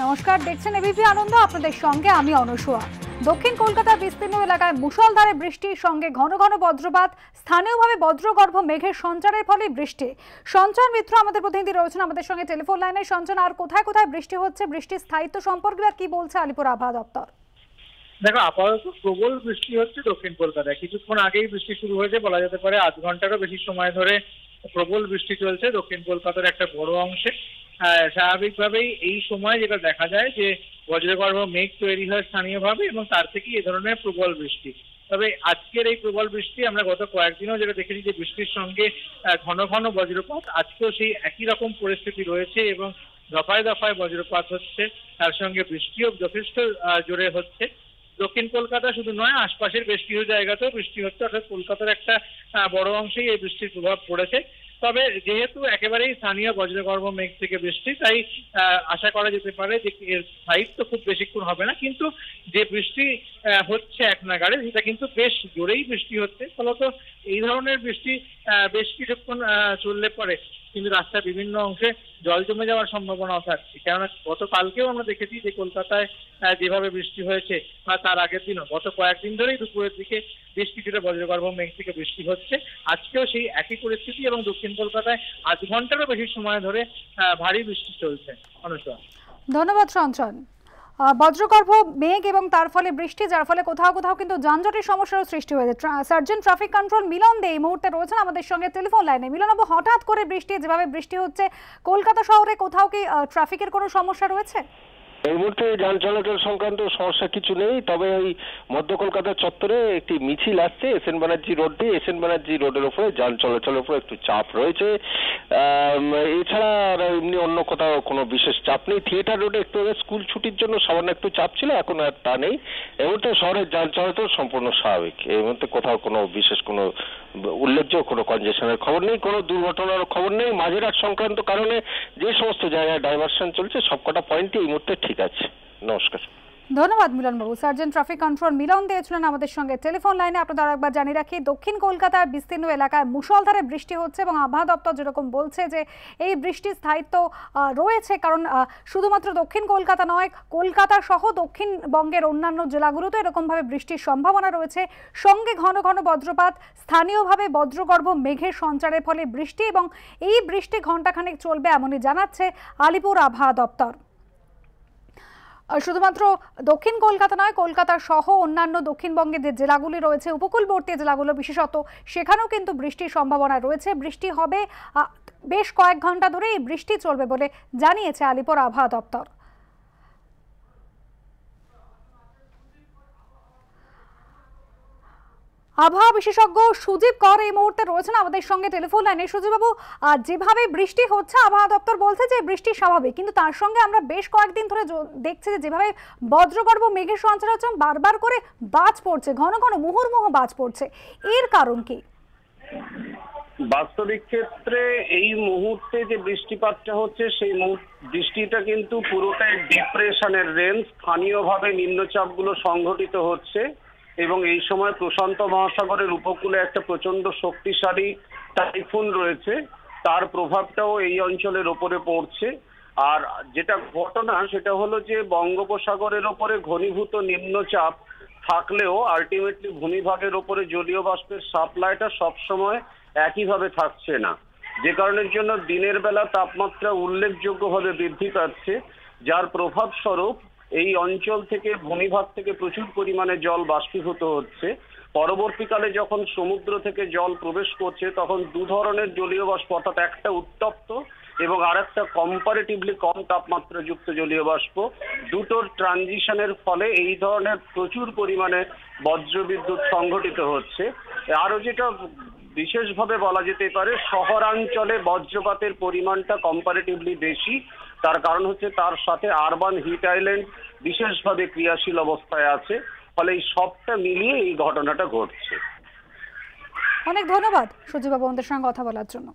নমস্কার, দেখছেন এবিপি আনন্দ। আপনাদের সঙ্গে আমি অনুসুয়া। দক্ষিণ কলকাতার বিস্তীর্ণ এলাকায় মুষলধারে বৃষ্টির সঙ্গে ঘন ঘন বজ্রপাত, স্থানীয়ভাবে বজ্রগর্ভ মেঘের সঞ্চারের ফলে বৃষ্টি। সঞ্চয়ন মিত্র আমাদের প্রতিনিধি রয়েছেন আমাদের সঙ্গে টেলিফোন লাইনে। সঞ্চয়ন, আর কোথায় কোথায় বৃষ্টি হচ্ছে, বৃষ্টির স্থায়িত্ব সম্পর্কে কি বলছে আলিপুর আবহাওয়া দপ্তর? দেখো, আপাতত প্রবল বৃষ্টি হচ্ছে দক্ষিণ কলকাতায়। কিছুক্ষণ আগেই বৃষ্টি শুরু হয়েছে, বলা যেতে পারে আধ ঘন্টারও বেশি সময় ধরে প্রবল বৃষ্টি চলছে দক্ষিণ কলকাতার একটা বড় অংশে। স্বাভাবিকভাবেই এই সময় যেটা দেখা যায় যে বজ্রগর্ভ মেঘ তৈরি হয় স্থানীয়ভাবে, এবং তার থেকে এই ধরনের প্রবল বৃষ্টি। তবে আজকের এই প্রবল বৃষ্টি আমরা গত কয়েকদিনও যেটা দেখেছি যে বৃষ্টির সঙ্গে ঘন ঘন বজ্রপাত, আজকেও সেই একই রকম পরিস্থিতি রয়েছে এবং দফায় দফায় বজ্রপাত হচ্ছে, তার সঙ্গে বৃষ্টিও যথেষ্ট জোরে হচ্ছে। দক্ষিণ কলকাতা শুধু নয়, আশপাশের বেশ কিছু জায়গাতেও বৃষ্টি হচ্ছে, অর্থাৎ কলকাতার একটা বড় অংশেই এই বৃষ্টির প্রভাব পড়েছে। তবে যেহেতু একেবারেই স্থানীয় বজ্রগর্ভ মেঘ থেকে বৃষ্টি, তাই আশা করা যেতে পারে যে এর স্থায়িত্ব খুব বেশিক্ষণ হবে না। কিন্তু যে বৃষ্টি হচ্ছে এক নাগাড়ে, সেটা কিন্তু বেশ জোরেই বৃষ্টি হচ্ছে। ফলত এই ধরনের বৃষ্টি বেশ কিছুক্ষণ চললে পরে কিন্তু রাস্তার বিভিন্ন অংশে জল জমে যাওয়ার সম্ভাবনাও থাকছে। কেননা গতকালকেও আমরা দেখেছি যে কলকাতায় যেভাবে বৃষ্টি হয়েছে, বা তার আগের দিনও, গত কয়েকদিন ধরেই দুপুরের দিকে বেশ কিছুটা বজ্রগর্ভ মেঘ থেকে বৃষ্টি হচ্ছে। আজকেও সেই একই পরিস্থিতি, এবং দক্ষিণ কলকাতায় আধ ঘন্টারও বেশি সময় ধরে ভারী বৃষ্টি চলছে। অনুষ্কা, ধন্যবাদ সঞ্চয়ন। বজ্রগর্ভ মেঘ এবং তার ফলে বৃষ্টি, যার ফলে কোথাও কোথাও কিন্তু যানজটের সমস্যারও সৃষ্টি হয়েছে। সার্জেন্ট ট্রাফিক কন্ট্রোল মিলন দে এই মুহূর্তে রয়েছেন আমাদের সঙ্গে টেলিফোন লাইনে। মিলনবাবু, হঠাৎ করে বৃষ্টি, যেভাবে বৃষ্টি হচ্ছে কলকাতা শহরে, কোথাও কি ট্রাফিকের কোনো সমস্যা রয়েছে? এই মুহূর্তে যান চলাচল সংক্রান্ত সমস্যা কিছু নেই, তবে ওই মধ্য কলকাতার চত্বরে একটি মিছিল আসছে এসএন ব্যানার্জি রোড দিয়ে। এসএন ব্যানার্জি রোডের উপরে যান চলাচলের উপরে একটু চাপ রয়েছে। এছাড়া এমনি অন্য কোথাও কোনো বিশেষ চাপ নেই। থিয়েটার রোডে একটু স্কুল ছুটির জন্য সামান্য একটু চাপ ছিল, এখন আর তা নেই। এই মুহূর্তে শহরের যান চলাচল সম্পূর্ণ স্বাভাবিক। এই মুহূর্তে কোথাও কোনো বিশেষ কোনো উল্লেখযোগ্য কোনো কনজেশনের খবর নেই, কোনো দুর্ঘটনার খবর নেই। মাঝরাত সংক্রান্ত কারণে যে সমস্ত জায়গায় ডাইভারশন চলছে, সবকটা পয়েন্টই এই মুহূর্তে ঠিক আছে। নমস্কার। ধন্যবাদ মিলনবাবু। সার্জেন্ট ট্রাফিক কন্ট্রোল মিলন দিয়েছিলেন আমাদের সঙ্গে টেলিফোন লাইনে। আপনাদের একবার জানিয়ে রাখি, দক্ষিণ কলকাতার বিস্তীর্ণ এলাকায় মুষলধারে বৃষ্টি হচ্ছে, এবং আবহাওয়া দপ্তর যেরকম বলছে যে এই বৃষ্টির স্থায়িত্ব রয়েছে, কারণ শুধুমাত্র দক্ষিণ কলকাতা নয়, কলকাতা সহ দক্ষিণবঙ্গের অন্যান্য জেলাগুলোতে এরকমভাবে বৃষ্টির সম্ভাবনা রয়েছে। সঙ্গে ঘন ঘন বজ্রপাত, স্থানীয়ভাবে বজ্রগর্ভ মেঘের সঞ্চারের ফলে বৃষ্টি, এবং এই বৃষ্টি ঘণ্টাখানেক চলবে এমনই জানাচ্ছে আলিপুর আবহাওয়া দপ্তর। শুধুমাত্র দক্ষিণ কলকাতা নয়, কলকাতা সহ অন্যান্য দক্ষিণবঙ্গের যে জেলাগুলি রয়েছে, উপকূলবর্তী জেলাগুলো বিশেষত, সেখানেও কিন্তু বৃষ্টির সম্ভাবনা রয়েছে। বৃষ্টি হবে বেশ কয়েক ঘন্টা ধরে, এই বৃষ্টি চলবে বলে জানিয়েছে আলিপুর আবহাওয়া দপ্তর। আবহাওয়া বিশেষজ্ঞ সুজিত কর এই মুহূর্তে রয়েছেন আমাদের সঙ্গে টেলিফোন লাইনে। সুজিতবাবু, যেভাবে বৃষ্টি হচ্ছে, আবহাওয়া দপ্তর বলছে যে বৃষ্টি স্বাভাবিক, কিন্তু তার সঙ্গে আমরা বেশ কয়েকদিন ধরে দেখছি যে যেভাবে বজ্রগর্ভ মেঘের সঞ্চার হচ্ছে, বারবার করে বাজ পড়ছে, ঘন ঘন মুহুর্মুহ বাজ পড়ছে, এর কারণ কি? বাস্তবিক ক্ষেত্রে এই মুহূর্তে যে বৃষ্টিপাতটা হচ্ছে, সেই বৃষ্টিটা কিন্তু পুরোটাই ডিপ্রেশনের রেঞ্জ। স্থানীয়ভাবে নিম্নচাপগুলো সংঘটিত হচ্ছে, এবং এই সময় প্রশান্ত মহাসাগরের উপকূলে একটা প্রচন্ড শক্তিশালী টাইফুন রয়েছে, তার প্রভাবটাও এই অঞ্চলের ওপরে পড়ছে। আর যেটা ঘটনা, সেটা হলো যে বঙ্গোপসাগরের ওপরে ঘনীভূত নিম্নচাপ থাকলেও আলটিমেটলি ভূমিভাগের ওপরে জলীয় বাষ্পের সাপ্লাইটা সবসময় একইভাবে থাকছে না, যে কারণের জন্য দিনের বেলা তাপমাত্রা উল্লেখযোগ্যভাবে বৃদ্ধি পাচ্ছে, যার প্রভাব স্বরূপ এই অঞ্চল থেকে, ভূমিভাগ থেকে প্রচুর পরিমাণে জল বাষ্পীভূত হচ্ছে। পরবর্তীকালে যখন সমুদ্র থেকে জল প্রবেশ করছে, তখন দু ধরনের জলীয় বাষ্প, অর্থাৎ একটা উত্তপ্ত এবং আর একটা কম্পারেটিভলি কম তাপমাত্রাযুক্ত জলীয় বাষ্প, দুটোর ট্রানজিশনের ফলে এই ধরনের প্রচুর পরিমাণে বজ্রবিদ্যুৎ সংঘটিত হচ্ছে। আরো যেটা বিশেষভাবে বলা যেতে পারে, শহরাঞ্চলে বজ্রপাতের পরিমাণটা কম্পারেটিভলি বেশি। তার কারণ হচ্ছে তার সাথে আরবান হিট আইল্যান্ড বিশেষভাবে ক্রিয়াশীল অবস্থায় আছে, ফলে এই সবটা মিলিয়ে এই ঘটনাটা ঘটছে। অনেক ধন্যবাদ সুজিতবাবু আমাদের সঙ্গে কথা বলার জন্য।